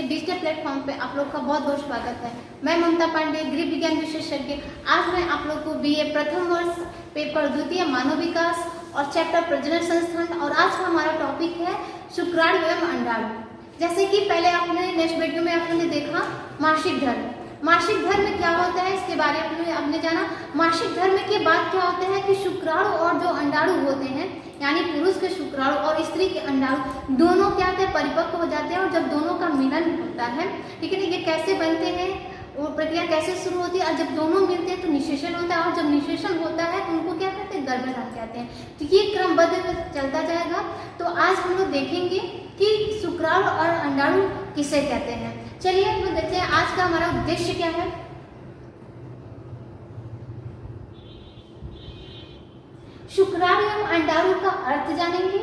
के digital platform पे आप लोग का बहुत बहुत स्वागत है। मैं ममता पांडे, गृह विज्ञान विशेषज्ञ। आज मैं आप लोग को बीए प्रथम वर्ष पेपर द्वितीय मानव विकास और चैप्टर प्रजनन संस्थान, और आज का हमारा टॉपिक है शुक्राणु एवं अंडाणु। जैसे कि पहले आपने नेक्स्ट वीडियो में आपने देखा मासिक धर्म। मासिक धर्म में क्या होता है इसके बारे में आपने जाना। मासिक धर्म के बाद क्या होता है कि शुक्राणु और जो अंडाणु होते हैं, यानी पुरुष के शुक्राणु और स्त्री के अंडाणु दोनों क्या होते हैं, परिपक्व हो जाते हैं। और जब दोनों का मिलन होता है, ठीक है ना, ये कैसे बनते हैं, वो प्रक्रिया कैसे शुरू होती है, और जब दोनों मिलते हैं तो निषेचन होता है, और जब निषेचन होता है तो उनको क्या कहते हैं, गर्भधारण कहते हैं। तो ये क्रमबद्ध चलता जाएगा। तो आज हम लोग देखेंगे कि शुक्राणु और अंडाणु किसे कहते हैं। चलिए हम लोग देखते हैं आज का हमारा उद्देश्य क्या है। शुक्राणु एवं अंडाणु का अर्थ जानेंगे।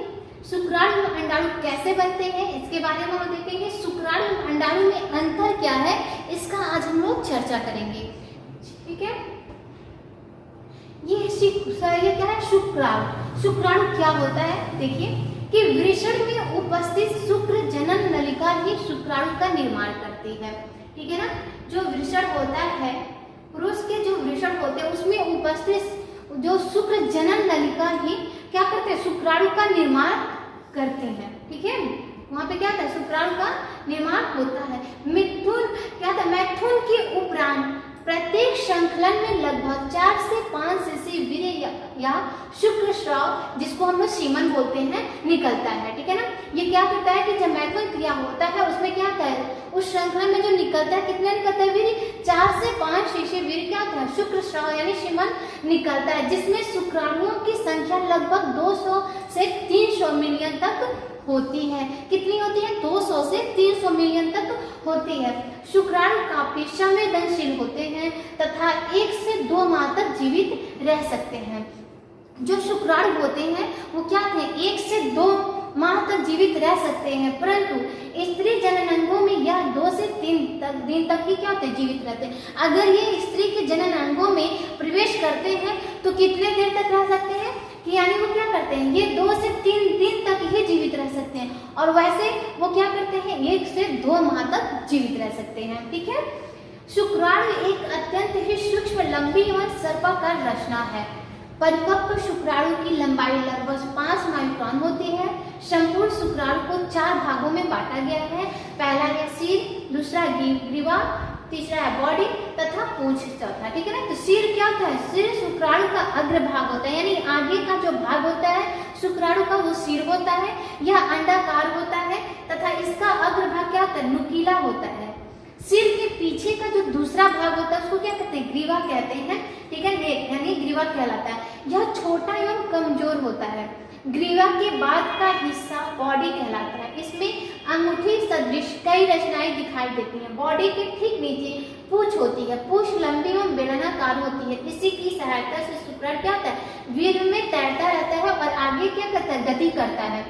शुक्राणु एवं अंडाणु कैसे बनते हैं इसके बारे में हम देखेंगे। शुक्राणु एवं अंडाणु में अंतर क्या है इसका आज हम लोग चर्चा करेंगे, ठीक है। ये क्या है, शुक्राणु। शुक्राणु क्या होता है, देखिए कि वृषण में उपस्थित शुक्र जनन नलिका ही शुक्राणु का निर्माण करती है, ठीक है ना। जो वृषण होता है, पुरुष के जो वृषण होते हैं उसमें उपस्थित जो शुक्र जनन नलिका ही क्या करते हैं, शुक्राणु का निर्माण करते हैं, ठीक है। वहां पे क्या होता है, शुक्राणु का निर्माण होता है। मिथुन क्या होता है, मैथुन के उपरांत प्रत्येक श्रृंखलन में लगभग 4 से 5 सीसी वीर्य या शुक्र स्राव, जिसको हम लोग सीमन बोलते हैं, निकलता है, ठीक है ना। ये क्या करता है कि जब मैथुन क्रिया होता है उसमें क्या होता है, उस श्रृंखला में जो निकलता है, कितना निकलता है वीर्य, 4 से 5 सीसी वीर्य क्या होता है, शुक्र स्राव यानी सीमन निकलता है, जिसमें शुक्राणुओं की संख्या लगभग 200 से 300 मिलियन तक होती है। कितनी होती है, 200 से 300 मिलियन तक होती है। शुक्राणु काफी संवेदनशील होते हैं तथा 1 से 2 माह तक जीवित रह सकते हैं। जो शुक्राणु होते हैं वो क्या थे, 1 से 2 माह तक जीवित रह सकते हैं, परंतु स्त्री जननांगों में यह 2 से 3 दिन तक ही क्या होते हैं, जीवित रहते हैं। अगर ये स्त्री के जननांगों में प्रवेश करते हैं तो कितने देर तक रह सकते हैं, कि यानी वो क्या करते हैं, ये 2 से 3 दिन तक ही जीवित रह सकते हैं, और वैसे वो क्या करते हैं, 1 से 2 माह तक जीवित रह सकते हैं, ठीक है। शुक्राणु एक अत्यंत ही सूक्ष्म, लंबी एवं सर्पाकार रचना है। परिपक्व शुक्राणु की लंबाई लगभग 5 माइक्रोन होती है। संपूर्ण शुक्राणु को 4 भागों में बांटा गया है। पहला है सिर, दूसरा ग्रीवा, तीसरा है बॉडी तथा पूंछ, चौथा, ठीक है ना। तो सिर क्या होता है, सिर शुक्राणु का अग्र भाग होता है, यानी आगे का जो भाग होता है शुक्राणु का वो सिर होता है। यह अंडाकार होता है तथा इसका अग्र भाग क्या होता है, नुकीला होता है। सिर के पीछे का जो दूसरा भाग होता है उसको क्या कहते हैं, ग्रीवा कहते हैं, ठीक है, यानी ग्रीवा कहलाता है। यह छोटा एवं कमजोर होता है। ग्रीवा के बाद का हिस्सा बॉडी कहलाता है। इसमें अंगूठी सदृश कई रचनाएं दिखाई देती हैं। बॉडी के ठीक नीचे पूंछ होती है। पूंछ लंबी एवं बेलनाकार होती है। इसी की सहायता से शुक्राणु क्या होता है, वीर्य में तैरता रहता है और आगे क्या करता है, गति करता है।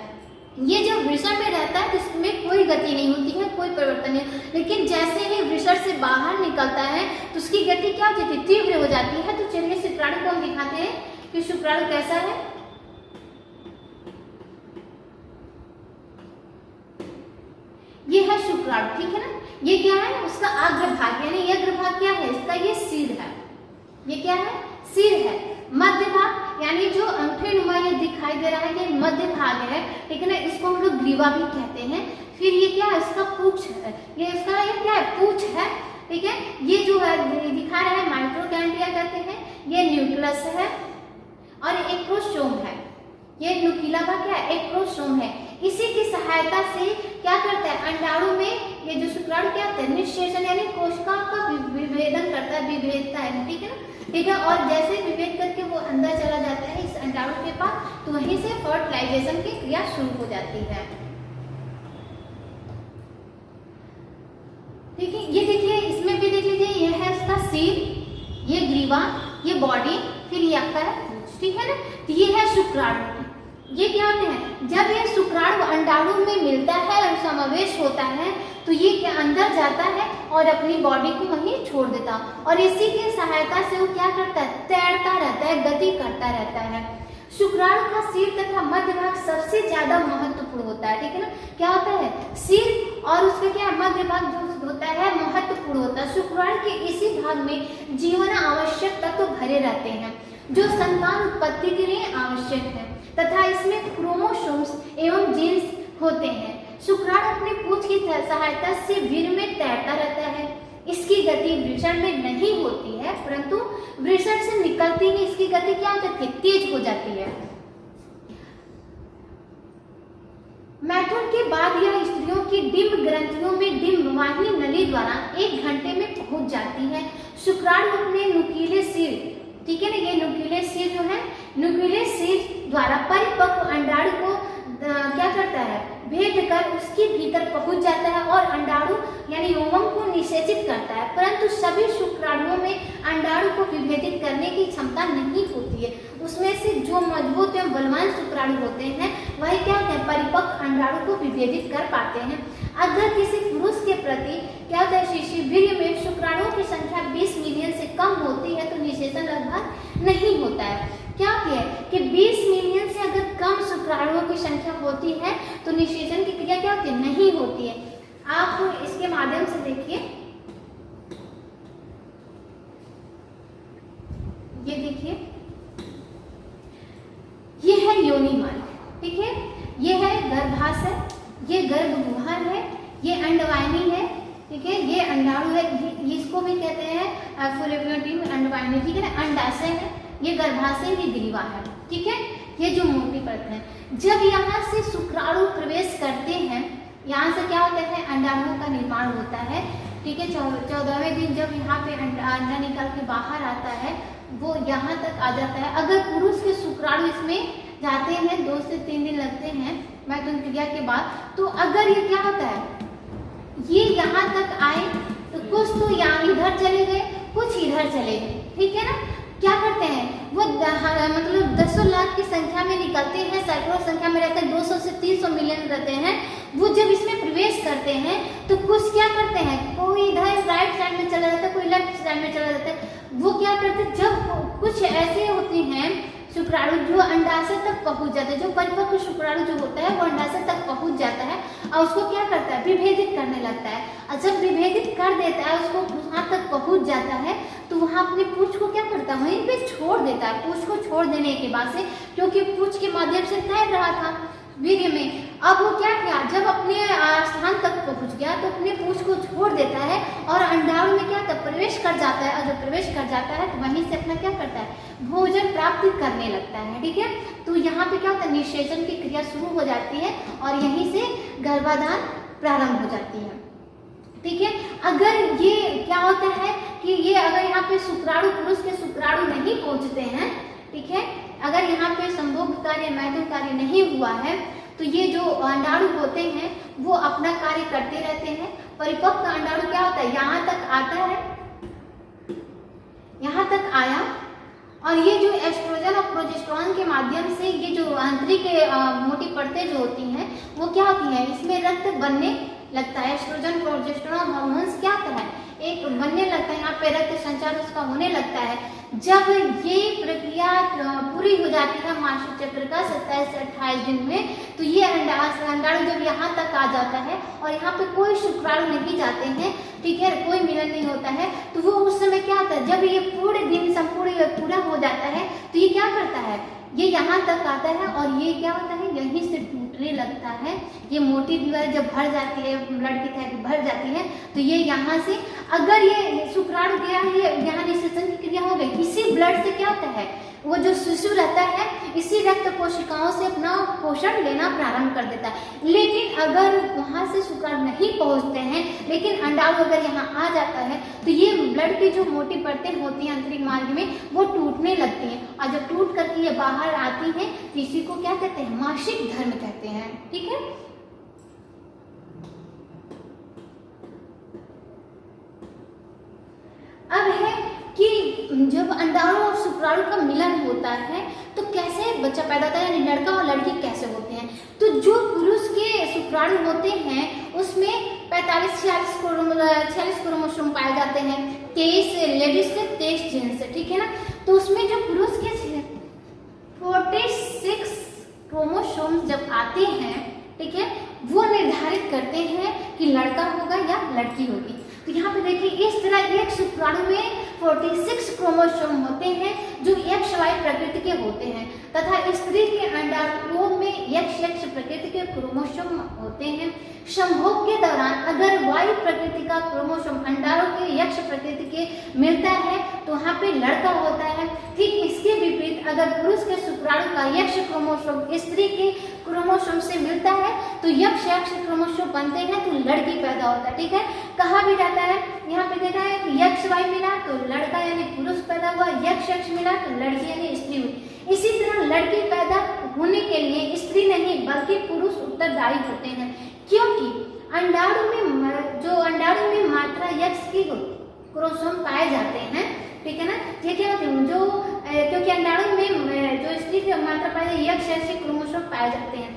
ये जब वृषण में रहता है तो इसमें कोई गति नहीं होती है, कोई परिवर्तन नहीं, लेकिन जैसे ही वृषण से बाहर निकलता है तो उसकी गति क्या हो जाती है, तीव्र हो जाती है। तो चलिए शुक्राणु को हम दिखाते हैं कि शुक्राणु कैसा है। ये है शुक्राणु, ठीक है ना। ये क्या है, उसका अग्रभाग, यानी ये अग्रभाग क्या है इसका, ये सिर है। ये क्या है, सिर है। मध्य भाग यानी जो अंगूठे नुमा ये दिखाई दे रहा है, ये मध्य भाग है, ठीक है ना। इसको हम लोग ग्रीवा भी कहते हैं। फिर ये क्या है, इसका पूंछ है, ये इसका ये क्या है, पूंछ है, ठीक है। ये जो है दिखा रहा है माइक्रोकैंडिया कहते हैं, ये न्यूक्लियस है, और एक्रोसोम है। ये नुकीला का क्या है, एक्रोसोम है। इसी की सहायता से क्या करता है, अंडाणु में ये जो शुक्राणु क्या होता है, निषेचन यानी कोशिका का विभेदन करता है, विभेदता है, ठीक है ना, ठीक है। और जैसे विभेद करके वो अंदर चला जाता है इस अंडाणु के पास, तो वहीं से फर्टिलाइजेशन की क्रिया शुरू हो जाती है, ठीक है। ये देखिए, इसमें भी देख लीजिए, ये है इसका सिर, ये ग्रीवा, ये बॉडी, फिर ये आपका है, ठीक है ना। तो ये है शुक्राणु। ये क्या होते हैं, जब ये शुक्राणु अंडाणु में मिलता है और समावेश होता है तो ये क्या अंदर जाता है और अपनी बॉडी को वहीं छोड़ देता, और इसी की सहायता से वो क्या करता है, तैरता रहता है, गति करता रहता है। शुक्राणु का सिर तथा मध्य भाग सबसे ज्यादा महत्वपूर्ण होता है, ठीक है ना। क्या होता है, सिर और उसका क्या मध्य भाग जो होता है महत्वपूर्ण होता है। शुक्राणु के इसी भाग में जीवन आवश्यक तत्व भरे रहते हैं जो संतान उत्पत्ति के लिए आवश्यक है तथा इसमें क्रोमोसोम्स एवं जीन्स होते हैं। शुक्राणु अपनी पूंछ की सहायता से वीर्य में तैरता रहता है। इसकी गति वृषण में नहीं होती है, परंतु वृषण से निकलती ही इसकी गति क्या हो जाती है, तेज हो जाती है। मैथुन के बाद यह स्त्रियों की डिंब ग्रंथियों में डिंब वाहिनी नली द्वारा 1 घंटे में पहुंच जाती है। शुक्राणु अपने नुकीले सिर, ठीक है ना, ये नुकीले सिर जो है, नुकीले सिर द्वारा परिपक्व अंडाणु को क्या करता है, भेद कर उसके भीतर पहुंच जाता है और अंडाणु यानी ओवम को निषेचित करता है। परंतु सभी शुक्राणुओं में अंडाणु को विभेदित करने की क्षमता नहीं होती है। उसमें से जो मजबूत एवं बलवान शुक्राणु होते हैं वही क्या होते हैं, परिपक्व अंडाणु को विभेदित कर पाते हैं। अगर किसी पुरुष के प्रति क्या होता है, शिशुवीर्य में शुक्राणुओं की संख्या 20 मिलियन से कम होती है तो निषेचन लगभग नहीं होता है। क्या है कि 20 मिलियन से अगर कम शुक्राणुओं की संख्या होती है तो निषेचन की क्रिया क्या होती है, नहीं होती है। आप इसके माध्यम से देखिए, ये देखिए, ये है योनि मार्ग, ठीक है, ये है गर्भाशय, ये गर्भगुहर है, ये अंडवाहिनी है, ठीक है, ये अंडाणु है, इसको भी कहते हैं फुलेपियोटिन अंडवाहिनी, ठीक है ना, अंडाशय है, ये गर्भाशय की ग्रीवा है, ठीक है, ये जो मोटी परत है। जब यहाँ से शुक्राणु प्रवेश करते हैं, यहाँ से क्या होता है, अंडाणुओं का निर्माण होता है, ठीक है। 14वें दिन जब यहाँ पे अंडा निकल के बाहर आता है वो यहाँ तक आ जाता है। अगर पुरुष के शुक्राणु इसमें जाते हैं 2 से 3 दिन लगते हैं मैथुन क्रिया के बाद, तो अगर ये क्या होता है, ये यहाँ तक आए तो कुछ तो यहाँ इधर चले गए, कुछ इधर चले गए, ठीक है ना। क्या करते हैं वो मतलब 10 लाख की संख्या में निकलते हैं, सैकड़ों संख्या में रहते हैं, 200 से 300 मिलियन रहते हैं। वो जब इसमें प्रवेश करते हैं तो कुछ क्या करते हैं, कोई इधर राइट साइड में चला जाता है, कोई लेफ्ट साइड में चला जाता है। वो क्या करते हैं, जब कुछ ऐसे होते हैं शुक्राणु जो अंडाशय तक पहुंच जाते हैं, जो परिपक्व शुक्राणु जो होता है वो अंडाशय तक पहुंच जाता है और उसको क्या करता है, विभेदित करने लगता है। और जब विभेदित कर देता है, उसको वहां तक पहुंच जाता है तो वहां अपनी पूंछ को क्या करता है, वहीं पे छोड़ देता है। पूंछ को छोड़ देने के बाद से, क्योंकि पूंछ के माध्यम से तैर रहा था वीर्य में, अब वो क्या किया, जब अपने स्थान तक पहुंच गया तो अपने पूंछ को छोड़ देता है और अंडाणु में क्या करता, प्रवेश कर जाता है। और जब प्रवेश कर जाता है तो वहीं से अपना क्या करता है, भोजन प्राप्त करने लगता है, ठीक है। तो यहाँ पे क्या होता है, निषेचन की क्रिया शुरू हो जाती है और यहीं से गर्भाधान प्रारंभ हो जाती है, ठीक है। अगर ये क्या होता है कि ये अगर यहाँ पे शुक्राणु, पुरुष के शुक्राणु नहीं पहुंचते हैं, ठीक है, अगर यहाँ पे संभोग कार्य, मैथुन कार्य नहीं हुआ है तो ये जो अंडाणु होते हैं वो अपना कार्य करते रहते हैं। परिपक्व अंडाणु क्या होता है, यहाँ तक आता है, यहाँ तक आया और ये जो एस्ट्रोजन और प्रोजेस्टेरोन के माध्यम से ये जो आंतरिक मोटी परतें जो होती हैं वो क्या होती है, इसमें रक्त बनने लगता है। एस्ट्रोजन प्रोजेस्टेरोन हार्मोन्स क्या होता है, एक बनने लगता है, यहाँ पे रक्त संचार उसका होने लगता है। जब ये प्रक्रिया पूरी हो जाती है मासिक चक्र का 27 से 28 दिन में, तो ये अंडाणु जब यहाँ तक आ जाता है और यहाँ पे कोई शुक्राणु नहीं जाते हैं, ठीक है, कोई मिलन नहीं होता है, तो वो उस समय क्या होता है, जब ये पूरे दिन संपूर्ण पूरा हो जाता है तो ये क्या करता है, ये यहाँ तक आता है और ये क्या होता है, यहीं से टूटने लगता है। ये मोटी दीवार जब भर जाती है, ब्लड की थैली भर जाती है, तो ये यहाँ से अगर ये शुक्राणु गया, ये यहाँ निषेचन की क्रिया हो गई, इसी ब्लड से क्या होता है, वो जो शिशु रहता है इसी रक्त कोशिकाओं से अपना पोषण लेना प्रारंभ कर देता है। लेकिन अगर वहां से शुक्राणु नहीं पहुंचते हैं, लेकिन अंडाणु अगर यहाँ आ जाता है तो ये ब्लड की जो मोटी परतें होती हैं आंतरिक मार्ग में वो टूटने लगती हैं और जब टूट करके ये बाहर आती हैं तो इसी को क्या कहते हैं, मासिक धर्म कहते हैं, ठीक है। अब है कि जब अंडाणु और शुक्राणु का मिलन होता है तो कैसे बच्चा पैदा होता है, यानी लड़का और लड़की कैसे होते हैं। तो जो पुरुष के शुक्राणु होते हैं उसमें 45-46 क्रोमोसोम पाए जाते हैं, 23 लेडीज से 23 जेंट्स से, ठीक है ना। तो उसमें जो पुरुष के 46 आते हैं, ठीक है, वो निर्धारित करते हैं कि लड़का होगा या लड़की होगी। तो यहाँ पे देखिए इस तरह एक शुक्राणु में 46 क्रोमोसोम होते हैं जो XY प्रकृति के होते हैं तथा स्त्री के अंडाणुओं में XX प्रकृति के क्रोमोसोम होते हैं। संभोग के दौरान अगर Y प्रकृति का क्रोमोसोम अंडाणु के X प्रकृति के मिलता है तो वहाँ पे लड़का होता है। ठीक इसके विपरीत अगर पुरुष के शुक्राणु का X क्रोमोसोम स्त्री के क्रोमोसोम से मिलता है तो XX क्रोमोसोम बनते हैं तो लड़की पैदा होता है। ठीक है, कहा भी जाता है, यहाँ पे देखा है कि XY मिला तो लड़का यानी पुरुष पैदा हुआ, XX मिला तो लड़की यानी स्त्री हुई। इसी तरह लड़की पैदा होने के लिए स्त्री नहीं बल्कि पुरुष उत्तरदायी होते हैं, क्योंकि अंडाणु में मात्रा X की क्रोमोसोम पाए जाते हैं। ठीक है ना, ठीक है, जो क्योंकि अंडाणु में जो स्त्री की मात्रा पाए जाती है XX क्रोमोसोम पाए जाते हैं।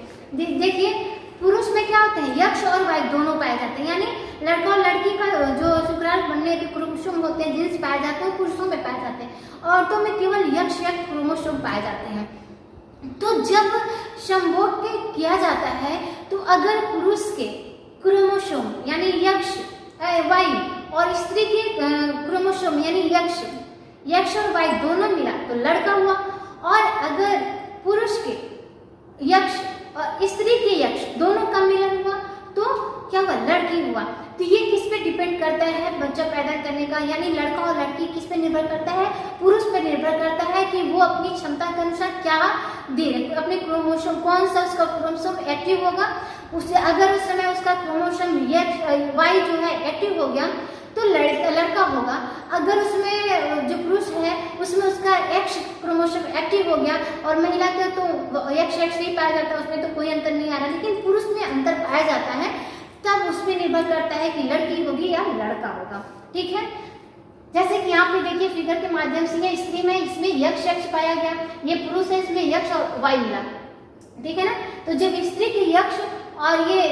देखिए पुरुष में क्या होते हैं X और Y दोनों पाए जाते हैं, यानी लड़का और लड़की का जो शुक्राणु बनने के क्रोमोसोम होते हैं जीन्स पाए जाते हैं पुरुषों में पाए जाते हैं, औरतों में केवल XX क्रोमोसोम पाए जाते हैं। तो जब संभोग किया जाता है तो अगर पुरुष के क्रोमोसोम यानी X Y और स्त्री के क्रोमोसोम यानी X और Y दोनों मिला तो लड़का हुआ, और अगर पुरुष के X और स्त्री के X दोनों का मिलन हुआ तो क्या हुआ, लड़की हुआ। तो ये किस पे डिपेंड करता है बच्चा पैदा करने का, यानी लड़का और लड़की किस पे निर्भर करता है, पुरुष पे निर्भर करता है कि वो अपनी क्षमता के अनुसार क्या दे रहे, अपने क्रोमोसोम कौन सा उसका क्रोमोसोम एक्टिव होगा, उससे अगर उस समय उसका क्रोमोसोम Y जो है एक्टिव हो गया तो लड़का होगा। अगर उसमें जो पुरुष है उसमें उसका X क्रोमोसोम एक्टिव हो गया और महिला का तो XX ही पाया जाता है, उसमें तो कोई अंतर नहीं आ रहा, लेकिन पुरुष में अंतर पाया जाता है, तब उस पर निर्भर करता है कि लड़की होगी या लड़का होगा। ठीक है, जैसे कि यहाँ पे देखिए फिगर के माध्यम से ये स्त्री में इसमें XX पाया गया, ये पुरुष है इसमें X और Y मिला। ठीक है ना, तो जब स्त्री के X और ये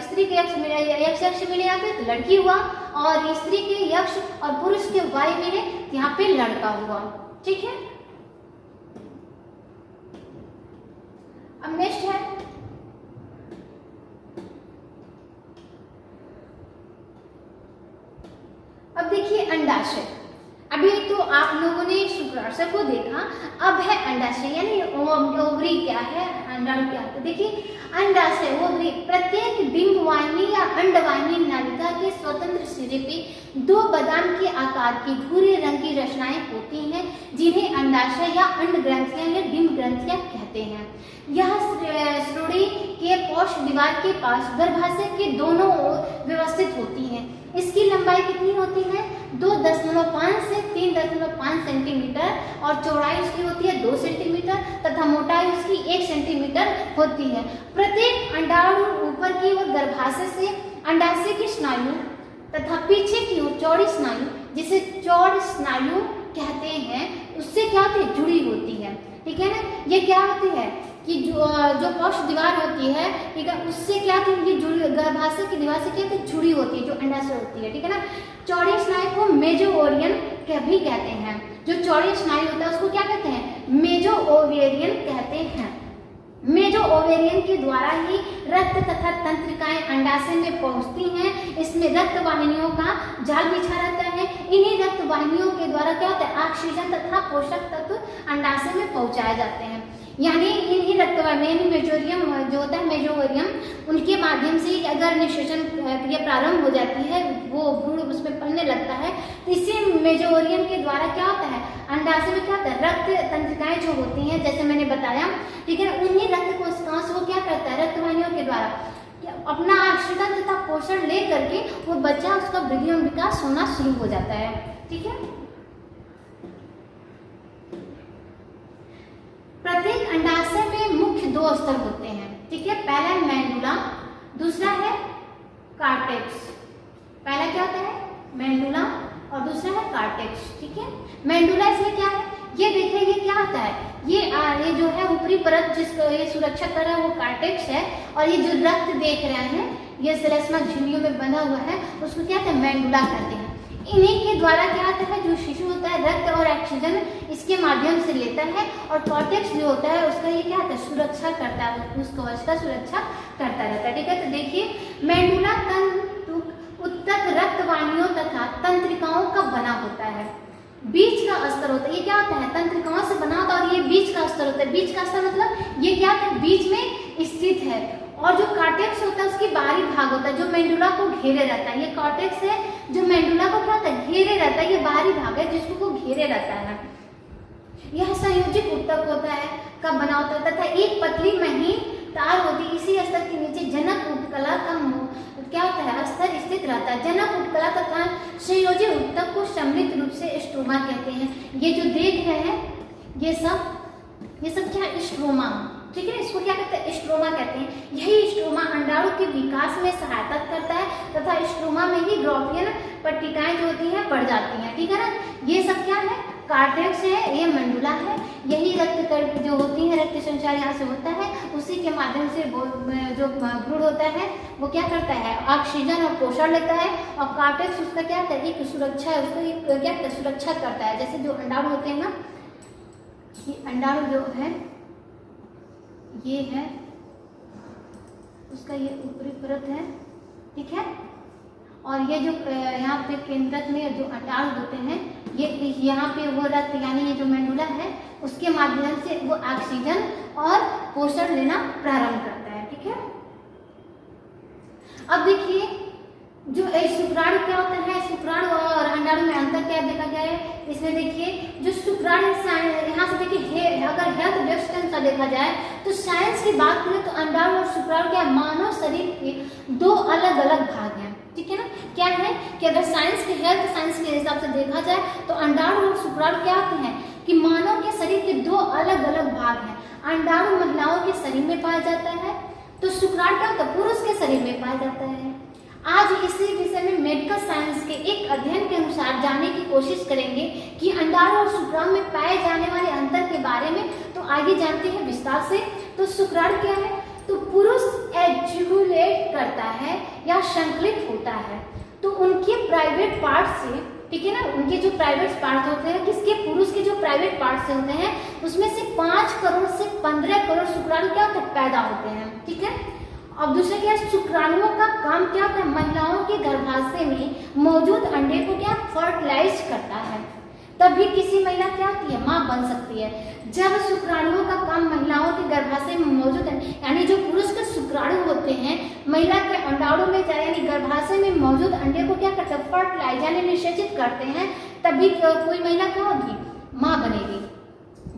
स्त्री के X मिले यहाँ पे तो लड़की हुआ, और स्त्री के X और पुरुष के Y मिले तो यहाँ पे लड़का हुआ। ठीक है, अब नेक्स्ट है अब देखिए अंडाशय। अभी तो आप लोगों ने शुक्राशय को देखा, अब है अंडाशय यानी ओवरी क्या है, अंडाणु क्या है। देखिए अंडाशय ओवरी प्रत्येक डिंब वाहिनी या अंडवाहिनी नालिका के स्वतंत्र सिरे पे दो बादाम के आकार की भूरे रंग की रचनाएं होती हैं जिन्हें अंडाशय या अंड ग्रंथियां या डिंब ग्रंथियां कहते हैं। यह श्रोणि के पौष दीवार के पास गर्भाशय के दोनों ओर व्यवस्थित होती है। इसकी लंबाई कितनी होती है 2.5 से 3.5 सेंटीमीटर और चौड़ाई उसकी होती है 2 सेंटीमीटर तथा मोटाई उसकी 1 सेंटीमीटर होती है। प्रत्येक अंडाणु ऊपर की ओर गर्भाशय से अंडाशय की स्नायु तथा पीछे की ओर चौड़ी स्नायु जिसे चौड़ स्नायु कहते हैं उससे क्या होती है, जुड़ी होती है। ठीक है ना, ये क्या होती है कि जो पौष दीवार होती है, ठीक है, उससे क्या होती है, ये जुड़ी गर्भाशय की दीवार से क्या होती है, जुड़ी होती है, जो अंडाशय होती है। ठीक है ना, चौड़ी स्नायु को मेजो ओवरियन भी कहते हैं। जो चौड़ी स्नायु होता है उसको क्या कहते हैं, मेजो ओवेरियन कहते हैं। मेजो ओवेरियन के द्वारा ही रक्त तथा तंत्रिकाएं अंडाशय में पहुंचती हैं। इसमें रक्त वाहिनियों का जाल बिछा रहता है। इन्हीं रक्त वाहिनियों के द्वारा क्या होता है, ऑक्सीजन तथा पोषक तत्व अंडाशय में पहुंचाए जाते हैं। यानी इन्हीं रक्त वाहिनी मेजोरियम जो होता है मेजोरियम, उनके माध्यम से अगर निषेचन क्रिया प्रारंभ हो जाती है, वो भ्रूण उसमें पलने लगता है, तो इसी मेजोरियम के द्वारा क्या होता है, अंडाशय में क्या होता है, रक्त तंत्रिकाएं जो होती हैं जैसे मैंने बताया, ठीक है, उन्हीं रक्त कोशिकाओं से वो क्या करता है, रक्त वाहिनियों के द्वारा अपना ऑक्सीजन तथा पोषण ले करके वो बच्चा उसका वृद्धि और विकास होना शुरू हो जाता है। ठीक है, प्रत्येक अंडाशय में मुख्य 2 स्तर होते हैं। ठीक है, पहला है मेंडुला, दूसरा है कार्टेक्स। पहला क्या होता है, मेंडुला और दूसरा है कार्टेक्स। ठीक है, मेंडुला इसमें क्या है, ये देखिए ये क्या होता है, ये जो है ऊपरी परत जिसको ये सुरक्षा कर रहा है वो कार्टेक्स है, और ये जो रक्त देख रहे हैं ये श्लेष्मा झिल्लियों में बंधा हुआ है उसको क्या कहते हैं, मेंडुला कहते हैं। इन्हीं के द्वारा क्या होता है, जो शिशु होता है रक्त और ऑक्सीजन इसके माध्यम से लेता है, और कॉर्टेक्स जो होता है उसका ये क्या होता है, सुरक्षा करता है, उस कवच का सुरक्षा करता रहता है। ठीक है, तो देखिए मेडुला तंतु उत्तक रक्त वाहिनियों तथा तंत्रिकाओं का बना होता है। बीच का अस्तर होता है, ये क्या होता है, तंत्रिकाओं से बना होता है, और ये बीच का अस्तर होता है। बीच का अस्तर मतलब ये क्या है, बीच में स्थित है, और जो कॉर्टेक्स होता है उसकी बाहरी भाग होता है जो मेडुला को घेरे रहता है। ये कॉर्टेक्स है जो मेडुला को क्या होता है, घेरे रहता है, ये बाहरी भाग है जिसको वो घेरे रहता है। यह संयोजित उत्तक होता है का बना होता है तथा एक पतली महीन तार होती है। इसी अस्तर के नीचे जनक उत्कला का क्या होता है, अस्तर स्थित रहता है। जनक उत्कला तथा संयोजी उत्तक को सम्मिलित रूप से स्ट्रोमा कहते हैं। ये जो देख रहे हैं ये सब क्या है, स्ट्रोमा। ठीक है, इसको क्या कहते हैं, स्ट्रोमा कहते हैं। यही स्ट्रोमा अंडाणु के विकास में सहायता करता है तथा स्ट्रोमा में ही ड्रॉपियन पट्टिकाएं जो होती हैं बढ़ जाती हैं। ठीक है ना, ये सब क्या है, कॉर्टेक्स है, ये मेडुला है, यही रक्त कण जो होती है, रक्त संचार यहाँ से होता है, उसी के माध्यम से जो भ्रूण होता है वो क्या करता है, ऑक्सीजन और पोषण लेता है, और कॉर्टेक्स उसका क्या करता है, एक सुरक्षा है, उसको एक क्या करता है, सुरक्षा करता है। जैसे जो अंडाणु होते हैं ना, ये अंडाणु जो है ये है उसका ये ऊपरी परत है। ठीक है, और ये जो यहाँ पे केंद्रक में जो अंडाणु होते हैं, ये यहाँ पे वो रक्त यानी ये जो मेडुला है उसके माध्यम से वो ऑक्सीजन और पोषण लेना प्रारंभ करता है। ठीक है, अब देखिए जो शुक्राणु क्या होता है, शुक्राणु और अंडाणु में अंतर क्या देखा गया है। इसमें देखिए जो शुक्राणु यहाँ से देखिए अगर हेल्थ डेस्क के अनुसार देखा जाए तो साइंस की बात करें तो अंडाणु और शुक्राणु क्या मानव शरीर के दो अलग अलग भाग हैं। ठीक है ना, क्या है कि अगर साइंस के हेल्थ साइंस के हिसाब से देखा जाए तो अंडाणु और शुक्राणु क्या होते हैं कि मानव के शरीर के दो अलग अलग भाग हैं। अंडाणु महिलाओं के शरीर में पाया जाता है तो शुक्राणु क्या होता है, पुरुष के शरीर में पाया जाता है। आज इसी विषय में मेडिकल साइंस के एक अध्ययन के अनुसार जानने की कोशिश करेंगे कि अंडाणु और शुक्राणु में पाए जाने वाले अंतर के बारे में। तो आगे जानते हैं विस्तार से। तो शुक्राणु क्या है, तो पुरुष एजुलेट करता है या संकलित होता है तो उनके प्राइवेट पार्ट से, ठीक है ना, उनके जो प्राइवेट पार्ट होते हैं, किसके, पुरुष के जो प्राइवेट पार्ट से होते हैं उसमें से 5 करोड़ से 15 करोड़ शुक्राणु क्या होते हैं, पैदा होते हैं। ठीक है, अब दूसरा क्या है, शुक्राणुओं का काम क्या होता है, महिलाओं के गर्भाशय में मौजूद अंडे को क्या फर्टिलाइज करता है, तभी किसी महिला क्या होती है, माँ बन सकती है। जब शुक्राणुओं का काम महिलाओं के गर्भाशय में मौजूद है, यानी जो पुरुष के शुक्राणु होते हैं महिला के अंडाणु में जाए यानी गर्भाशय में मौजूद अंडे को क्या करते हैं, फर्टिलाइज यानी निषेचित करते हैं, तभी कोई महिला क्या होगी, माँ बनेगी।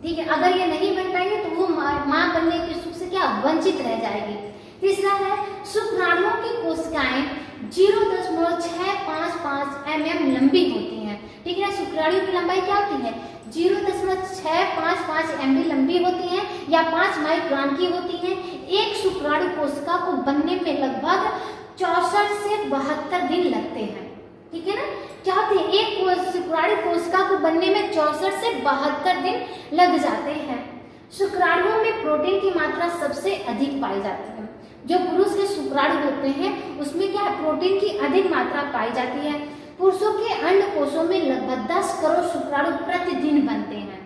ठीक है, अगर ये नहीं बन पाएंगे तो वो माँ बनने के सुख से क्या वंचित रह जाएगी। तीसरा है शुक्राणुओं की कोशिकाएं 0.655 mm लंबी होती हैं। ठीक है, शुक्राणु की लंबाई क्या होती है, 0.655 mm लंबी होती है या 5 माइक्रोन की होती है। एक शुक्राणु कोशिका को बनने में लगभग 64 से 72 दिन लगते हैं। ठीक है ना, क्या होती है, एक शुक्राणु कोशिका को बनने में 64 से 72 दिन लग जाते हैं। शुक्राणुओं में प्रोटीन की मात्रा सबसे अधिक पाई जाती है। जो पुरुष के शुक्राणु होते हैं उसमें क्या है, प्रोटीन की अधिक मात्रा पाई जाती है। पुरुषों के अंडकोशों में लगभग 10 करोड़ शुक्राणु प्रतिदिन बनते हैं।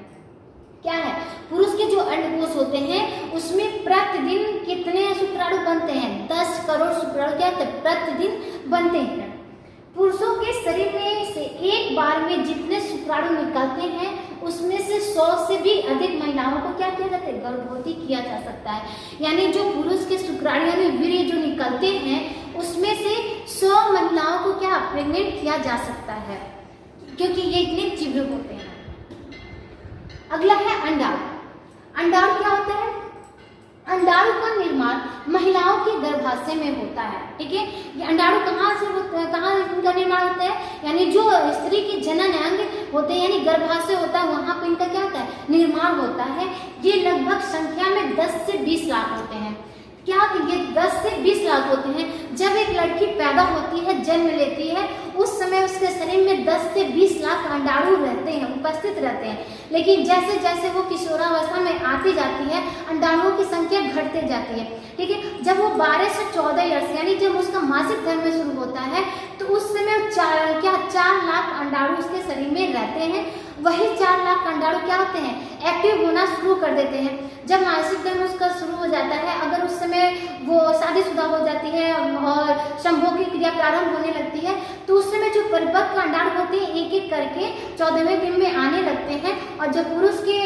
क्या है, पुरुष के जो अंडकोश होते हैं उसमें प्रतिदिन कितने शुक्राणु बनते हैं, 10 करोड़ शुक्राणु क्या होते हैं, प्रतिदिन बनते हैं। पुरुषों के शरीर में से एक बार में जितने शुक्राणु निकलते हैं उसमें से 100 से भी अधिक महिलाओं को क्या किया जाता है, गर्भवती किया जा सकता है। यानी जो पुरुष के शुक्राणु यानी वीर्य जो निकलते हैं उसमें से 100 महिलाओं को क्या प्रेग्नेंट किया जा सकता है, क्योंकि ये इतने तीव्र होते हैं। अगला है अंडाणु। अंडाणु क्या होता है, अंडाणु का निर्माण महिलाओं के गर्भाशय में होता है। ठीक है, ये अंडाणु कहाँ इनका निर्माण होता है, यानी जो स्त्री के जनन अंग होते हैं यानी गर्भाशय होता है वहां पे इनका क्या होता है, निर्माण होता है। ये लगभग संख्या में 10 से 20 लाख होते हैं। क्या ये 10 से 20 लाख होते हैं। जब एक लड़की पैदा होती है, जन्म लेती है, उस समय उसके शरीर में 10 से 20 लाख अंडाणु रहते हैं, उपस्थित रहते हैं। लेकिन जैसे जैसे वो किशोरावस्था में आती बढ़ती जाती है, अंडाणुओं की संख्या घटती जाती है। ठीक है, जब वो 12 से 14 ईयर्स यानी जब उसका मासिक धर्म शुरू होता है तो उस समय 4 लाख अंडाणु उसके शरीर में रहते हैं। वही 4 लाख अंडाणु क्या होते हैं, एक्टिव होना शुरू कर देते हैं। जब मासिक धर्म उसका शुरू हो जाता है, अगर उस समय वो शादीशुदा हो जाती है और संभोग की क्रिया प्रारंभ होने लगती है, तो उस समय जो परिपक्व अंडाणु होते हैं एक एक करके 14वें दिन में आने लगते हैं, और जब पुरुष के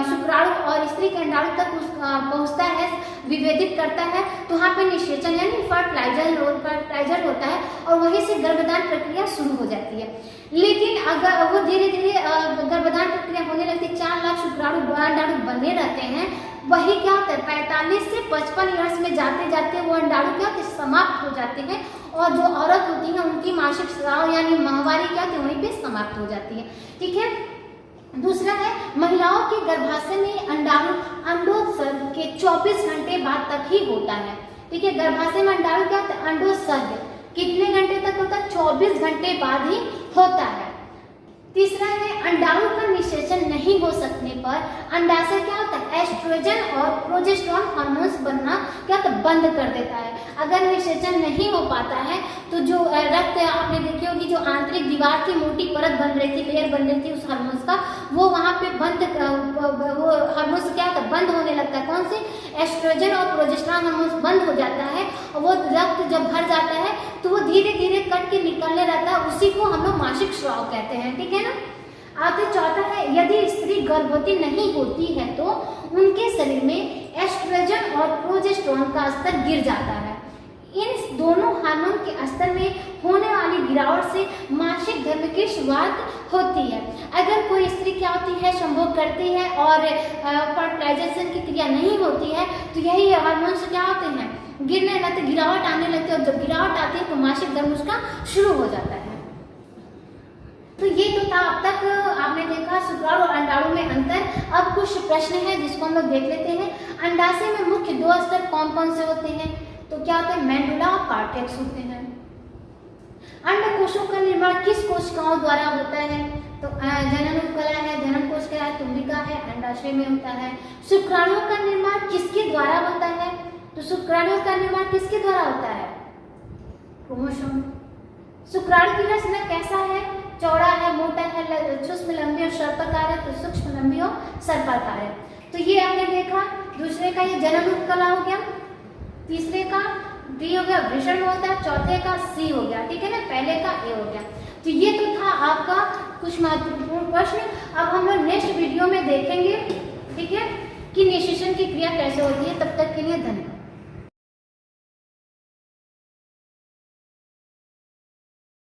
शुक्राणु और स्त्री के अंडाणु तक पहुंचता है, विभेदित करता है, तो वहाँ पे निषेचन यानी फर्टिलाइजर होता है और वहीं से गर्भधान प्रक्रिया शुरू हो जाती है। लेकिन अगर वो धीरे धीरे गर्भधान प्रक्रिया होने लगती है, 4 लाख शुक्राणु अंडाणु बने रहते हैं, वही क्या होता है 45 से 55 ईयर्स में जाते जाते वो अंडाणु क्या होते हैं, समाप्त हो जाते हैं, और जो औरत होती है उनकी मासिक स्राव यानी माहवारी क्या होती है वहीं पे समाप्त हो जाती है। ठीक है, दूसरा है महिलाओं के गर्भाशय में अंडाणु अंडोत्सर्ग के 24 घंटे बाद तक ही होता है। ठीक है, गर्भाशय में अंडाणु क्या होता है, अंडोत्सर्ग कितने घंटे तक होता है, 24 घंटे बाद ही होता है। तीसरा है अंडाणु का निषेचन नहीं हो सकने पर अंडाशय क्या होता है, एस्ट्रोजन और प्रोजेस्टेरोन हार्मोन्स बनना क्या होता है, बंद कर देता है। अगर निषेचन नहीं हो पाता है तो जो रक्त आपने देखी होगी, जो आंतरिक दीवार की मोटी परत बन रही थी, लेयर बन रही थी उस हार्मोन्स का, वो वहाँ पे वो हार्मोन्स क्या होता है, बंद होने लगता है। कौन से, एस्ट्रोजन और प्रोजेस्टेरोन हार्मोन्स बंद हो जाता है, और वो रक्त जब भर जाता है तो वो धीरे धीरे कट के निकलने रहता है, उसी को हम लोग मासिक स्राव कहते हैं। ठीक है ना। आगे चौथा है यदि स्त्री गर्भवती नहीं होती है तो उनके शरीर में एस्ट्रोजन और प्रोजेस्टेरोन का स्तर गिर जाता है। इन दोनों हार्मोन के स्तर में होने वाली गिरावट से मासिक धर्म की शुरुआत होती है। अगर कोई स्त्री क्या होती है, संभोग करती है और फर्टिलाइजेशन की क्रिया नहीं होती है, तो यही हार्मोन से क्या होते हैं, गिरने लगते, गिरावट आने लगती है, और जब गिरावट आती है तो मासिक धर्म उसका शुरू हो जाता है। तो ये तो था अब तक आपने देखा शुक्राणु और अंडाणु में अंतर। अब कुछ प्रश्न है जिसको हम लोग देख लेते हैं। अंडाशय में मुख्य 2 स्तर कौन कौन से होते हैं, तो क्या होते हैं, मेडुला और कार्टेक्स होते हैं। अंडकोशों का निर्माण किस कोशिकाओं द्वारा होता है, तो जनन उपकला है, जनन कोश क्या है, तुंबिका है, अंडाशय में होता है। शुक्राणुओं का निर्माण किसके द्वारा होता है, तो शुक्राणुओं का निर्माण किसके द्वारा होता है, क्रोमोसोम। शुक्राणु की रचना कैसा है, चौड़ा है, मोटा है, सूक्ष्म लंबी और सर्पाकार है, तो सूक्ष्म लंबी और सर्पाकार है। तो ये आपने देखा। दूसरे का ये जनन उपकला हो गया, तीसरे का डी हो गया, वृषण होता है, चौथे का सी हो गया। ठीक है ना, पहले का ए हो गया। तो ये तो था आपका कुछ महत्वपूर्ण प्रश्न। अब हम लोग नेक्स्ट वीडियो में देखेंगे, ठीक है, कि निषेचन की क्रिया कैसे होती है। तब तक के लिए धन्यवाद।